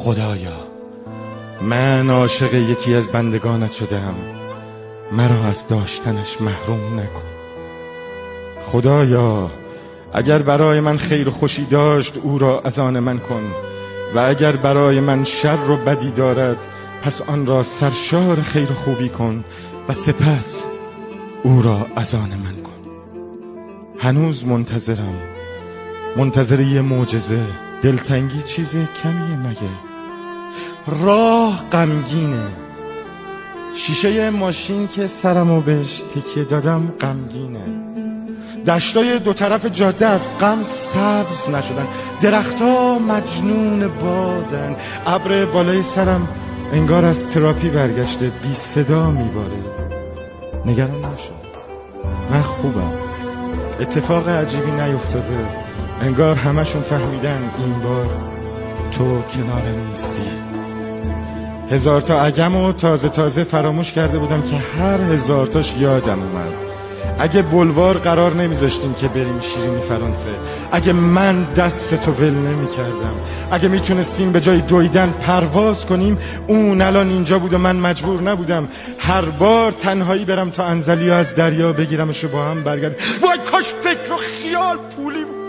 خدایا من عاشق یکی از بندگانت شدم، مرا از داشتنش محروم نکن. خدایا اگر برای من خیر و خوشی داشت او را از آن من کن، و اگر برای من شر و بدی دارد پس آن را سرشار خیر و خوبی کن و سپس او را از آن من کن. هنوز منتظرم، منتظر یه معجزه. دلتنگی چیز کمیه مگه؟ راه غمگینه، شیشه ماشین که سرمو بهش تکیه دادم غمگینه، دشتای دو طرف جاده از غم سبز نشدن، درختها مجنون بادن، ابر بالای سرم انگار از تراپی برگشته بی صدا میباره. نگران نشو، من خوبم، اتفاق عجیبی نیفتاده، انگار همشون فهمیدن این بار تو کنارم نیستی. هزار تا اگم و تازه فراموش کرده بودم که هر هزار تاش یادم اومد. اگه بلوار قرار نمیذاشتیم که بریم شیرینی فرانسه، اگه من دست تو ول نمی کردم، اگه میتونستیم به جای دویدن پرواز کنیم، اون الان اینجا بود و من مجبور نبودم هر بار تنهایی برم تا انزلی از دریا بگیرمش و با هم برگردیم. وای کاش فکر و خیال پولی بود.